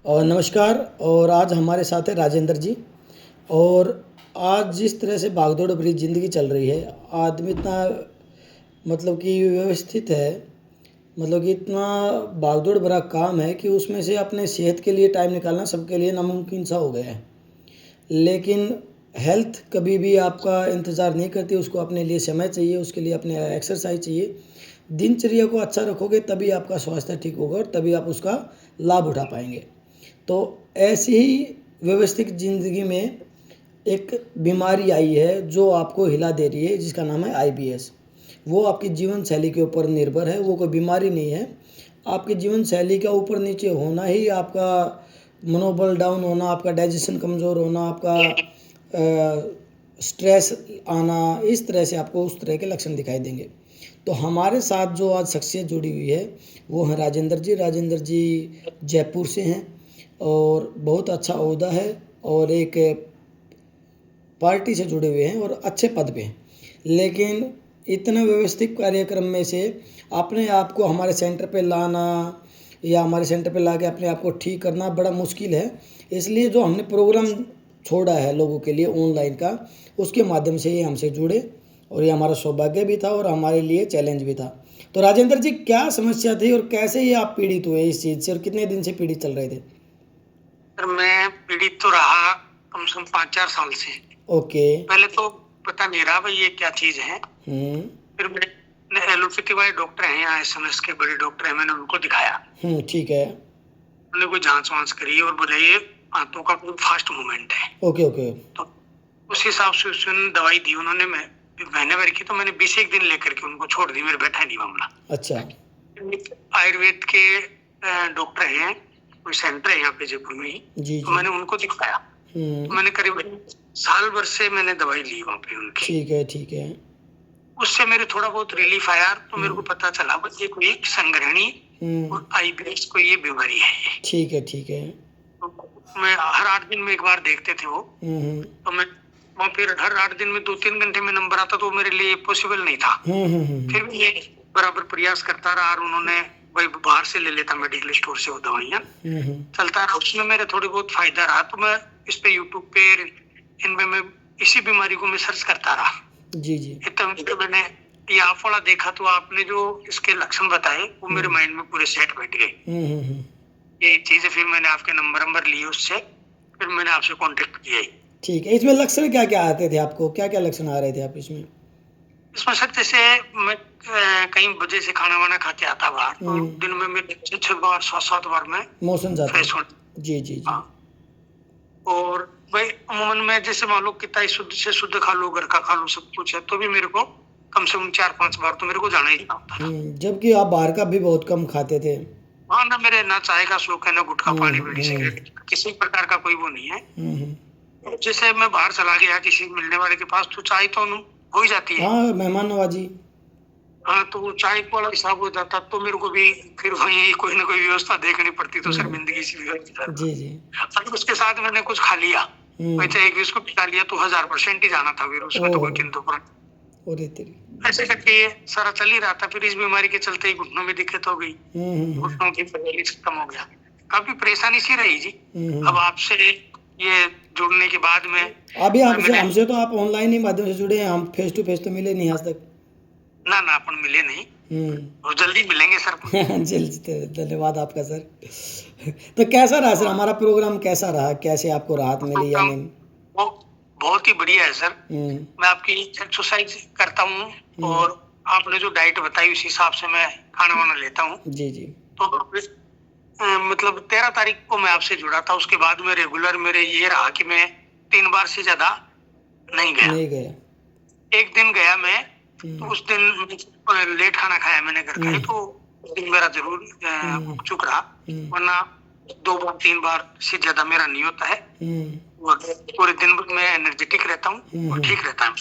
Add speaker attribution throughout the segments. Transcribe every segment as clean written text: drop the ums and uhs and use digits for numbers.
Speaker 1: और नमस्कार। और आज हमारे साथ है राजेंद्र जी। और आज जिस तरह से भागदौड़ भरी ज़िंदगी चल रही है, आदमी इतना मतलब कि व्यवस्थित है, मतलब कि इतना भागदौड़ भरा काम है कि उसमें से अपने सेहत के लिए टाइम निकालना सबके लिए नामुमकिन सा हो गया है। लेकिन हेल्थ कभी भी आपका इंतज़ार नहीं करती, उसको अपने लिए समय चाहिए, उसके लिए अपने एक्सरसाइज चाहिए। दिनचर्या को अच्छा रखोगे तभी आपका स्वास्थ्य ठीक होगा और तभी आप उसका लाभ उठा पाएंगे। तो ऐसी ही व्यवस्थित ज़िंदगी में एक बीमारी आई है जो आपको हिला दे रही है, जिसका नाम है आईबीएस। वो आपकी जीवन शैली के ऊपर निर्भर है, वो कोई बीमारी नहीं है। आपकी जीवन शैली का ऊपर नीचे होना ही आपका मनोबल डाउन होना, आपका डाइजेशन कमज़ोर होना, आपका स्ट्रेस आना, इस तरह से आपको उस तरह के लक्षण दिखाई देंगे। तो हमारे साथ जो आज शख्सियत जुड़ी हुई है वो है राजेंद्र जी। राजेंद्र जी जयपुर से हैं और बहुत अच्छा ओहदा है और एक पार्टी से जुड़े हुए हैं और अच्छे पद पे हैं। लेकिन इतने व्यवस्थित कार्यक्रम में से अपने आप को हमारे सेंटर पे लाना या हमारे सेंटर पे लाके अपने आप को ठीक करना बड़ा मुश्किल है। इसलिए जो हमने प्रोग्राम छोड़ा है लोगों के लिए ऑनलाइन का, उसके माध्यम से ये हमसे जुड़े और ये हमारा सौभाग्य भी था और हमारे लिए चैलेंज भी था। तो राजेंद्र जी, क्या समस्या थी और कैसे ये आप पीड़ित हुए इस चीज़ से और कितने दिन से पीड़ित चल रहे थे?
Speaker 2: सर मैं पीड़ित तो रहा कम से कम 5-4 साल से।
Speaker 1: ओके।
Speaker 2: पहले तो पता नहीं रहा भाई ये क्या चीज है। फिर मैंने एलोपैथी वाले डॉक्टर हैं यहाँ एसएमएस के बड़े डॉक्टर हैं, मैंने उनको दिखाया।
Speaker 1: ठीक है।
Speaker 2: उन्होंने कोई जांच वांच करी और बोले ये आंतों का कोई फास्ट मूवमेंट है।
Speaker 1: Okay okay.
Speaker 2: तो उस हिसाब से उसने दवाई दी उन्होंने, महीने भर की, तो मैंने 20 दिन लेकर के उनको छोड़ दी, मेरे बैठा नहीं मामला।
Speaker 1: अच्छा।
Speaker 2: आयुर्वेद के डॉक्टर हैं, कोई सेंटर है यहाँ पे जयपुर में ही,
Speaker 1: जी
Speaker 2: तो
Speaker 1: जी।
Speaker 2: मैंने उनको दिखाया। तो मैंने करीब साल भर से मैंने दवाई ली वहाँ पे उनकी।
Speaker 1: ठीक है ठीक है।
Speaker 2: उससे मेरे थोड़ा बहुत रिलीफ आया, तो मेरे को पता चला बस ये कोई संग्रहणी और आईबीएस कोई ये बीमारी है ये।
Speaker 1: ठीक है ठीक है।
Speaker 2: तो मैं हर 8 दिन में एक बार देखते थे वो, तो मैं वहाँ फिर हर 8 दिन में 2-3 घंटे में नंबर आता, तो मेरे लिए पॉसिबल नहीं था। फिर भी ये बराबर प्रयास करता रहा और उन्होंने भाई बाहर से ले लेता मेडिकल स्टोर से वो दवाइयाँ, चलता रहा। उसमें मेरे थोड़ी बहुत फायदा रहा, तो मैं इस पे यूट्यूब पे इनमें मैं इसी बीमारी को मैं सर्च करता रहा।
Speaker 1: जी जी।
Speaker 2: तो मैंने ये आप वाला देखा, तो आपने जो इसके लक्षण बताए वो मेरे माइंड में पूरे सेट बैठ गए। ये चीज फिर मैंने आपके नंबर लिए उससे, फिर मैंने आपसे कांटेक्ट किया।
Speaker 1: ठीक है। इसमें लक्षण क्या क्या आते थे आपको, क्या क्या लक्षण आ रहे थे आप इसमें?
Speaker 2: इसमें सर जैसे मैं कई बजे से खाना वाना खा के आता बाहर, तो दिन में मैं 6-6 बार 7-7 बार में
Speaker 1: मोशन जाता
Speaker 2: फ्रेश
Speaker 1: है।
Speaker 2: हो।
Speaker 1: जी जी जी।
Speaker 2: और भाई अमूमन मैं जैसे मान लो कितना शुद्ध से शुद्ध खा लो, घर का खा लो, सब कुछ है, तो भी मेरे को कम से कम 4-5 बार तो मेरे को जाना ही होता है।
Speaker 1: जबकि आप बाहर का भी बहुत कम खाते थे।
Speaker 2: हाँ ना, मेरे ना चाय का शौक है, ना गुटखा, पानी, बीड़ी, सिगरेट, किसी प्रकार का कोई वो नहीं है। जैसे मैं बाहर चला गया किसी मिलने वाले के पास, तो चाय तो हो ही जाती है।
Speaker 1: हाँ, मेहमान नवाजी।
Speaker 2: हाँ, तो वो चाय वाला हिसाब हो जाता, तो मेरे को भी फिर वही कोई ना कोई व्यवस्था देखनी पड़ती, तो शर्मिंदगी सी व्यवस्था। जी जी। और उसके साथ मैंने कुछ खा लिया, वैसे एक बिस्कुट खा लिया, तो 1000% ही जाना था फिर उसमें, तो कोई किंतु ऐसे करके ये सारा चल ही रहा था। फिर इस बीमारी के चलते ही घुटनों में दिक्कत हो गई, घुटनों की पैरालिसिस खत्म हो गया, काफी परेशानी सी रही जी। अब आपसे ये जुड़ने के बाद में
Speaker 1: अभी हमसे तो आप ऑनलाइन ही माध्यम से जुड़े हैं, हम फेस टू फेस तो मिले नहीं आज तक।
Speaker 2: ना अपन मिले नहीं, और जल्दी मिलेंगे सर।
Speaker 1: जल्दी। धन्यवाद आपका सर। तो कैसा रहा सर हमारा प्रोग्राम, कैसा रहा, कैसे आपको राहत मिली या नहीं?
Speaker 2: वो बहुत ही बढ़िया है सर। मैं आपकी एक्सरसाइज करता हूँ और आपने जो डाइट बताई उस हिसाब से मैं खाना वाना लेता हूँ। जी जी। तो मतलब 13 तारीख को मैं आपसे जुड़ा था, उसके बाद में रेगुलर मेरे ये रहा कि मैं 3 बार से ज्यादा नहीं गया। एक दिन गया मैं, तो उस दिन लेट खाना खाया मैंने घर का ही, तो उस दिन मेरा जरूर चुक रहा, वरना 2 बार 3 बार से ज्यादा मेरा नहीं होता है। पूरे दिन मैं एनर्जेटिक रहता हूँ और ठीक रहता है।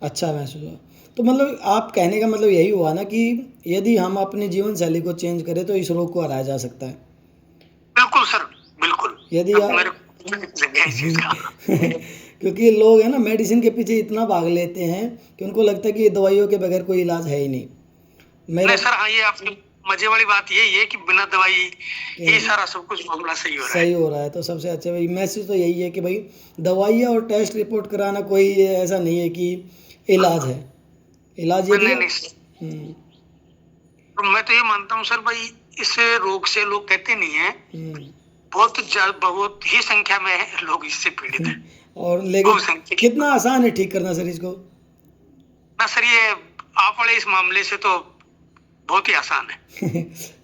Speaker 2: अच्छा महसूस हुआ। तो मतलब आप कहने का मतलब यही हुआ ना कि यदि हम अपनी जीवन शैली को चेंज करें तो इस रोग को हराया जा सकता है। बिल्कुल सर, बिल्कुल। यदि आप क्योंकि लोग है ना मेडिसिन के पीछे इतना भाग लेते हैं कि उनको लगता है कि ये दवाइयों के बगैर कोई इलाज है ही नहीं। नहीं सर, हाँ ये आपने मजे वाली बात यही है कि बिना दवाई ये सारा सब कुछ मामला सही हो रहा है।
Speaker 1: तो सबसे अच्छा भाई मैसेज तो यही है कि भाई दवाइयाँ और टेस्ट रिपोर्ट कराना कोई ऐसा नहीं है कि इलाज है। इलाज ये
Speaker 2: नहीं। तो मैं तो ये मानता हूँ सर भाई, इस रोग से लोग कहते नहीं है, बहुत ही संख्या में लोग इससे पीड़ित हैं।
Speaker 1: और लेकिन कितना आसान है ठीक करना सर इसको?
Speaker 2: ना सर, ये आप वाले इस मामले से तो बहुत ही आसान है।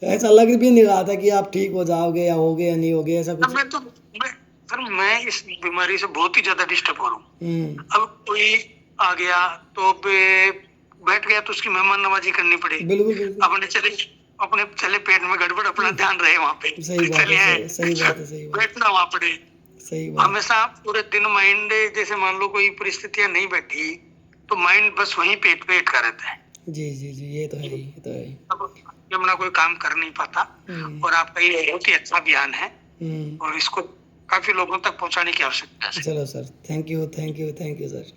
Speaker 1: ऐसा लग भी नहीं रहा था कि आप ठीक हो जाओगे या होगे या नहीं होगे, ऐसा कुछ।
Speaker 2: मैं इस बीमारी से बहुत ही ज्यादा डिस्टर्ब हो रहा हूँ। अब कोई आ गया तो बैठ गया तो उसकी मेहमान नवाजी करनी पड़ेगी।
Speaker 1: बिल्कुल।
Speaker 2: अपने चले पेट में गड़बड़, अपना ध्यान रहे वहाँ पे।
Speaker 1: सही बात है।
Speaker 2: बैठना वहाँ पड़े।
Speaker 1: सही बात।
Speaker 2: हमेशा पूरे दिन माइंड, जैसे मान लो कोई परिस्थितियां नहीं बैठी तो माइंड बस वहीं पेट का रहता है।
Speaker 1: जी, ये तो है।
Speaker 2: अपना कोई काम कर नहीं पाता। और आपका ये बहुत ही अच्छा अभियान है और इसको काफी लोगों तक पहुंचाने की आवश्यकता है।
Speaker 1: चलो सर, थैंक यू सर।